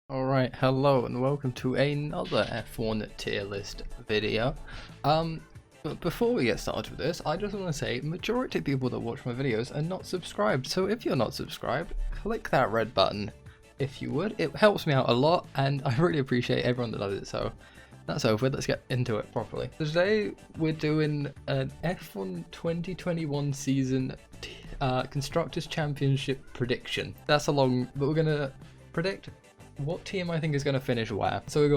Alright, hello and welcome to another F1 tier list video. But before we get started with this, I just want to say majority of people that watch my videos are not subscribed, so if you're not subscribed, click that red button if you would. It helps me out a lot and I really appreciate everyone that does it, so that's over, let's get into it properly. Today we're doing an F1 2021 season Constructors Championship prediction. That's a long, but we're going to predict what team I think is going to finish where. So we've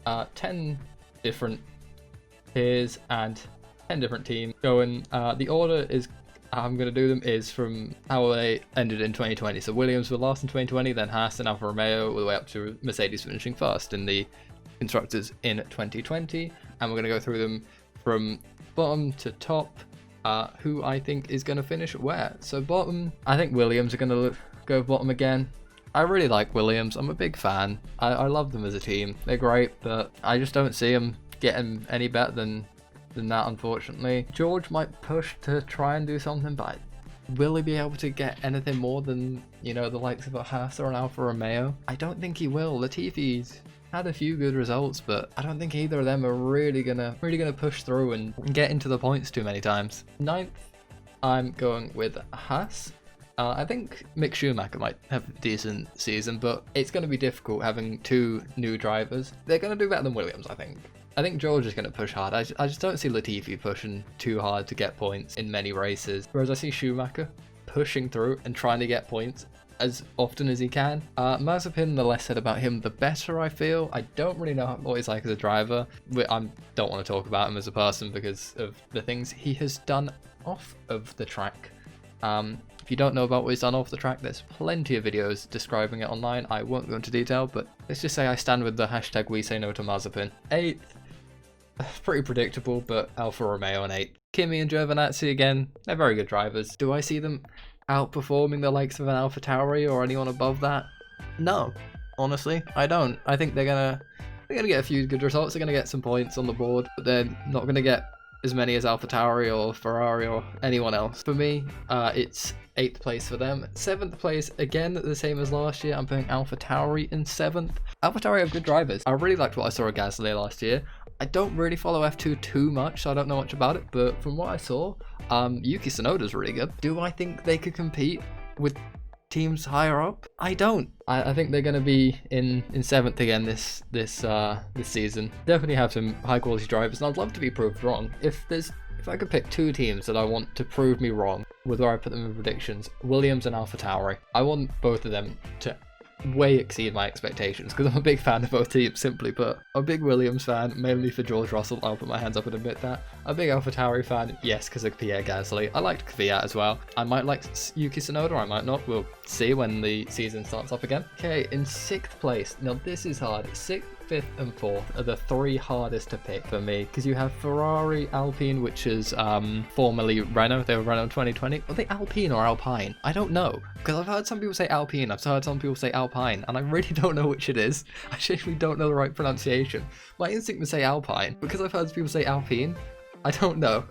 got 10 different tiers and 10 different teams going. The order is I'm going to do them is from how they ended in 2020. So Williams were last in 2020, then Haas and Alfa Romeo all the way up to Mercedes finishing first in the Constructors in 2020. And we're going to go through them from bottom to top, who I think is going to finish where. So bottom, I think Williams are going to go bottom again. I really like Williams. I'm a big fan. I love them as a team. They're great, but I just don't see them getting any better than that, unfortunately. George might push to try and do something, but will he be able to get anything more than, you know, the likes of a Haas or an Alfa Romeo? I don't think he will. Latifi's had a few good results, but I don't think either of them are really gonna push through and get into the points too many times. Ninth, I'm going with Haas. I think Mick Schumacher might have a decent season, but it's going to be difficult having two new drivers. They're going to do better than Williams, I think. I think George is going to push hard. I just don't see Latifi pushing too hard to get points in many races, whereas I see Schumacher pushing through and trying to get points as often as he can. Mazepin, the less said about him, the better, I feel. I don't really know what he's like as a driver. I don't want to talk about him as a person because of the things he has done off of the track. If you don't know about what he's done off the track, there's plenty of videos describing it online. I won't go into detail, but let's just say I stand with the hashtag We Say No to Mazepin. 8th, pretty predictable, but Alfa Romeo in 8th. Kimi and Giovinazzi again, they're very good drivers. Do I see them outperforming the likes of an AlphaTauri or anyone above that? No, honestly, I don't. I think they're gonna get a few good results. They're gonna get some points on the board, but they're not gonna get as many as AlphaTauri or Ferrari or anyone else. For me, it's 8th place for them. 7th place, again, the same as last year. I'm putting AlphaTauri in 7th. AlphaTauri have good drivers. I really liked what I saw of Gasly last year. I don't really follow F2 too much, so I don't know much about it, but from what I saw, Yuki Tsunoda's really good. Do I think they could compete with teams higher up? I don't. I think they're going to be in 7th again this season. Definitely have some high quality drivers, and I'd love to be proved wrong. If I could pick two teams that I want to prove me wrong with where I put them in predictions, Williams and AlphaTauri. I want both of them to way exceed my expectations because I'm a big fan of both teams, simply put. I'm a big Williams fan, mainly for George Russell. I'll put my hands up and admit that. A big AlphaTauri fan, yes, because of Pierre Gasly. I liked Kvyat as well. I might like Yuki Tsunoda, I might not. We'll see when the season starts up again. Okay, in 6th place. Now this is hard. 6th, 5th and 4th are the three hardest to pick for me because you have Ferrari, Alpine, which is formerly Renault. They were Renault in 2020. Are they Alpine or Alpine? I don't know because I've heard some people say Alpine. I've heard some people say Alpine, and I really don't know which it is. I genuinely don't know the right pronunciation. My instinct would say Alpine because I've heard people say Alpine. I don't know.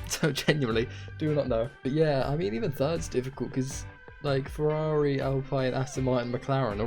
So genuinely do not know. But yeah, I mean even third's difficult because like Ferrari, Alpine, Aston Martin, McLaren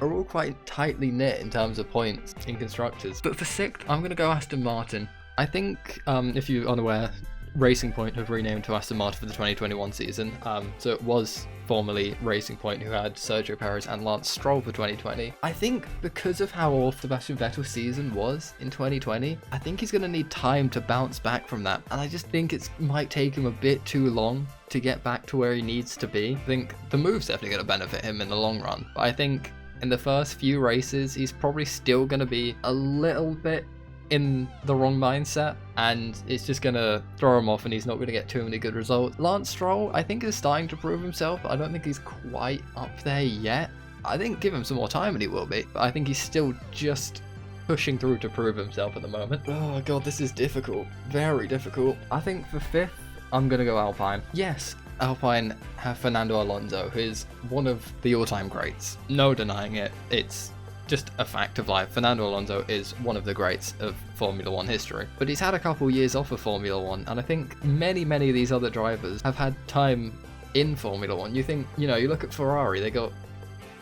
are all quite tightly knit in terms of points in constructors. But for 6th, I'm going to go Aston Martin. I think, if you're unaware, Racing Point have renamed to Aston Martin for the 2021 season. So it was formerly Racing Point, who had Sergio Perez and Lance Stroll for 2020. I think because of how off Sebastian Vettel's season was in 2020, I think he's going to need time to bounce back from that. And I just think it might take him a bit too long to get back to where he needs to be. I think the move's definitely going to benefit him in the long run. But I think in the first few races, he's probably still going to be a little bit in the wrong mindset, and it's just gonna throw him off and he's not gonna get too many good results. Lance Stroll, I think, is starting to prove himself. I don't think he's quite up there yet. I think give him some more time and he will be, but I think he's still just pushing through to prove himself at the moment. Oh god, this is difficult. Very difficult. I think for 5th, I'm gonna go Alpine. Yes, Alpine have Fernando Alonso, who is one of the all-time greats. No denying it. It's just a fact of life. Fernando Alonso is one of the greats of Formula 1 history. But he's had a couple years off of Formula 1, and I think many of these other drivers have had time in Formula 1. You think, you know, you look at Ferrari, they got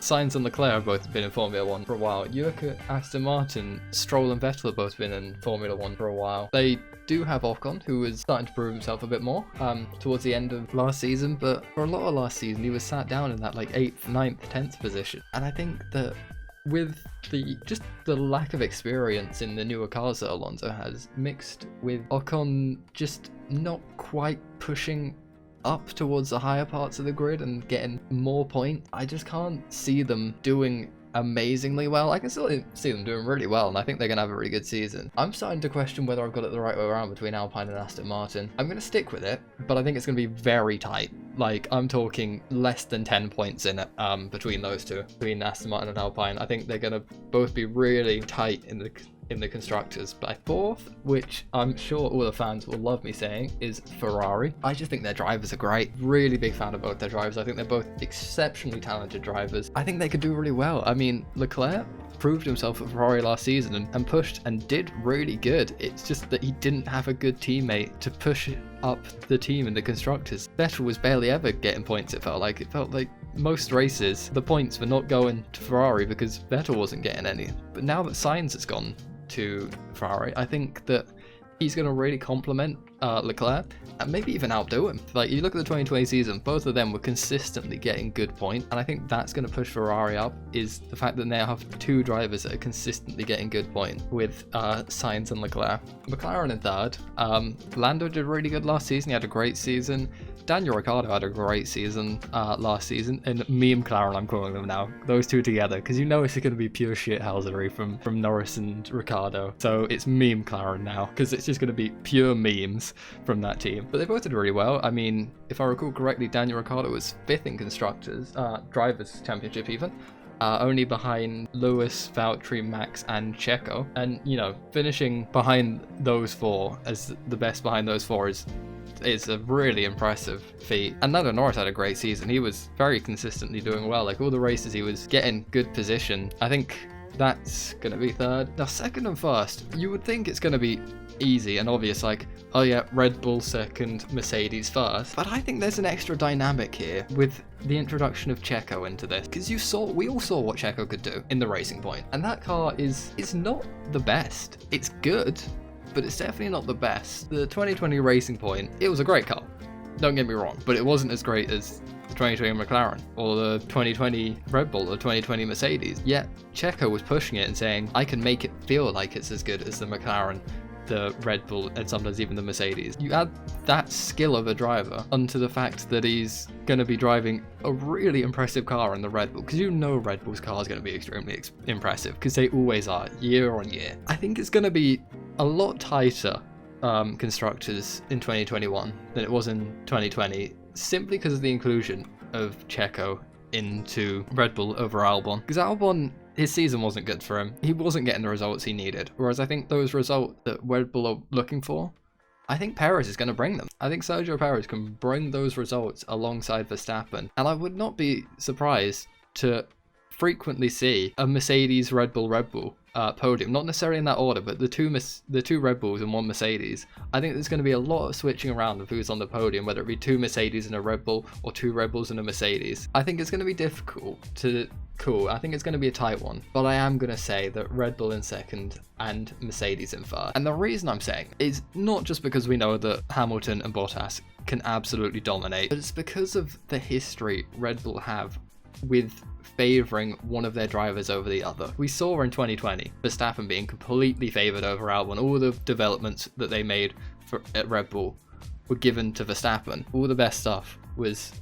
Sainz and Leclerc have both been in Formula 1 for a while. You look at Aston Martin, Stroll and Vettel have both been in Formula 1 for a while. They do have Ocon, who was starting to prove himself a bit more towards the end of last season, but for a lot of last season he was sat down in that like 8th, 9th, 10th position. And I think that with the lack of experience in the newer cars that Alonso has, mixed with Ocon just not quite pushing up towards the higher parts of the grid and getting more points, I just can't see them doing amazingly well. I can still see them doing really well, and I think they're going to have a really good season. I'm starting to question whether I've got it the right way around between Alpine and Aston Martin. I'm going to stick with it, but I think it's going to be very tight. Like, I'm talking less than 10 points in it between those two, between Aston Martin and Alpine. I think they're going to both be really tight in the constructors. By fourth, which I'm sure all the fans will love me saying, is Ferrari. I just think their drivers are great. Really big fan of both their drivers. I think they're both exceptionally talented drivers. I think they could do really well. I mean, Leclerc proved himself at Ferrari last season and pushed and did really good. It's just that he didn't have a good teammate to push up the team in the constructors. Vettel was barely ever getting points, it felt like. It felt like most races, the points were not going to Ferrari because Vettel wasn't getting any. But now that Sainz has gone to Ferrari, I think that he's going to really complement Leclerc and maybe even outdo him. Like, you look at the 2020 season, both of them were consistently getting good points, and I think that's going to push Ferrari up, is the fact that they have two drivers that are consistently getting good points with Sainz and Leclerc. McLaren in third. Lando did really good last season. He had a great season. Daniel Ricciardo had a great season last season, and me and McLaren, I'm calling them now, those two together, because you know it's going to be pure shithousery from Norris and Ricciardo. So it's meme McLaren now, because it's just going to be pure memes from that team. But they both did really well. I mean, if I recall correctly, Daniel Ricciardo was 5th in Constructors, Drivers' Championship even. Only behind Lewis, Valtteri, Max, and Checo. And, you know, finishing behind those four as the best behind those four is a really impressive feat. And Lando Norris had a great season. He was very consistently doing well. Like, all the races he was getting good position. I think that's going to be third. Now, second and first, you would think it's going to be easy and obvious, like, oh yeah, Red Bull second, Mercedes first. But I think there's an extra dynamic here with the introduction of Checo into this, because we all saw what Checo could do in the Racing Point, and that car is not the best. It's good, but it's definitely not the best. The 2020 Racing Point, it was a great car, don't get me wrong, but it wasn't as great as the 2020 McLaren or the 2020 Red Bull or 2020 Mercedes. Yet Checo was pushing it and saying, I can make it feel like it's as good as the McLaren, the Red Bull, and sometimes even the Mercedes. You add that skill of a driver onto the fact that he's going to be driving a really impressive car in the Red Bull, because you know Red Bull's car is going to be extremely impressive, because they always are, year on year. I think it's going to be a lot tighter constructors in 2021 than it was in 2020, simply because of the inclusion of Checo into Red Bull over Albon. Because Albon, his season wasn't good for him. He wasn't getting the results he needed. Whereas I think those results that Red Bull are looking for, I think Perez is going to bring them. I think Sergio Perez can bring those results alongside Verstappen. And I would not be surprised to frequently see a Mercedes Red Bull podium, not necessarily in that order, but the two Red Bulls and one Mercedes. I think there's going to be a lot of switching around of who's on the podium, whether it be two Mercedes and a Red Bull or two Red Bulls and a Mercedes. I think it's going to be difficult to call. I think it's going to be a tight one, but I am going to say that Red Bull in second and Mercedes in third. And the reason I'm saying is not just because we know that Hamilton and Bottas can absolutely dominate, but it's because of the history Red Bull have with favouring one of their drivers over the other. We saw in 2020 Verstappen being completely favoured over Albon. All the developments that they made at Red Bull were given to Verstappen. All the best stuff was,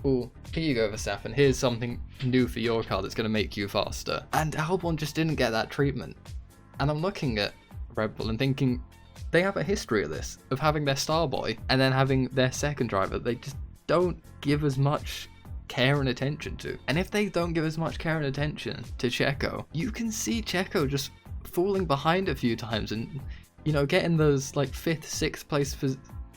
oh, here you go Verstappen, here's something new for your car that's going to make you faster. And Albon just didn't get that treatment. And I'm looking at Red Bull and thinking, they have a history of this, of having their star boy and then having their second driver they just don't give as much care and attention to. And if they don't give as much care and attention to Checo, you can see Checo just falling behind a few times and, you know, getting those like 5th, 6th place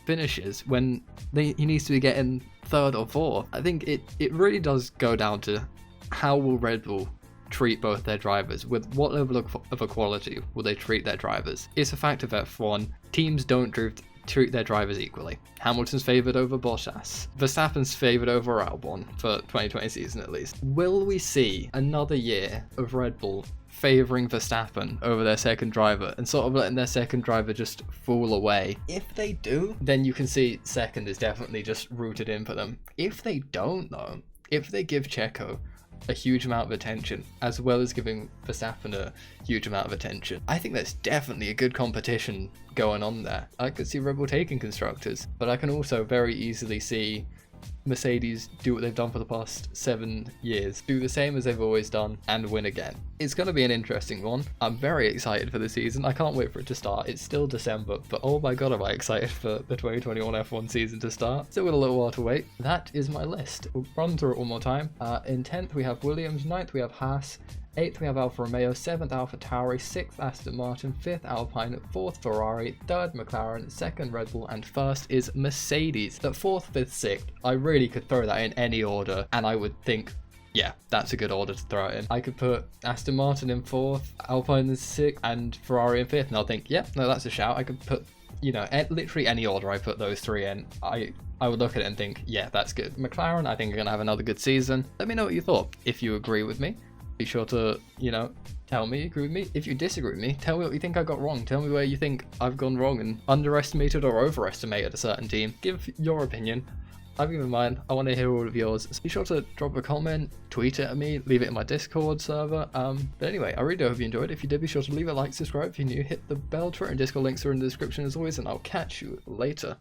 finishes when he needs to be getting 3rd or 4th. I think it really does go down to how will Red Bull treat both their drivers, with what level of equality will they treat their drivers. It's a fact of F1. Teams don't treat their drivers equally. Hamilton's favoured over Bottas. Verstappen's favoured over Albon for 2020 season at least. Will we see another year of Red Bull favouring Verstappen over their second driver and sort of letting their second driver just fall away? If they do, then you can see second is definitely just rooted in for them. If they don't though, if they give Checo a huge amount of attention as well as giving Verstappen a huge amount of attention, I think there's definitely a good competition going on there. I could see Red Bull taking constructors, but I can also very easily see Mercedes do what they've done for the past 7 years, do the same as they've always done and win again. It's going to be an interesting one. I'm very excited for the season. I can't wait for it to start. It's still December, but oh my god, am I excited for the 2021 F1 season to start. Still got a little while to wait. That is my list. We'll run through it one more time. In 10th we have Williams, 9th we have Haas, 8th we have Alfa Romeo, 7th Alfa Tauri, 6th Aston Martin, 5th Alpine, 4th Ferrari, 3rd McLaren, 2nd Red Bull, and 1st is Mercedes. At 4th, 5th, 6th, I really could throw that in any order and I would think, yeah, that's a good order to throw it in. I could put Aston Martin in 4th, Alpine in 6th, and Ferrari in 5th, and I'll think, yeah, no, that's a shout. I could put, you know, literally any order I put those three in, I would look at it and think, yeah, that's good. McLaren, I think are going to have another good season. Let me know what you thought. If you agree with me, be sure to, you know, tell me, agree with me. If you disagree with me, tell me what you think I got wrong. Tell me where you think I've gone wrong and underestimated or overestimated a certain team. Give your opinion. I've given mine. I want to hear all of yours. So be sure to drop a comment, tweet it at me, leave it in my Discord server. But anyway, I really do hope you enjoyed. If you did, be sure to leave a like, subscribe if you're new, hit the bell. Twitter and Discord links are in the description as always, and I'll catch you later.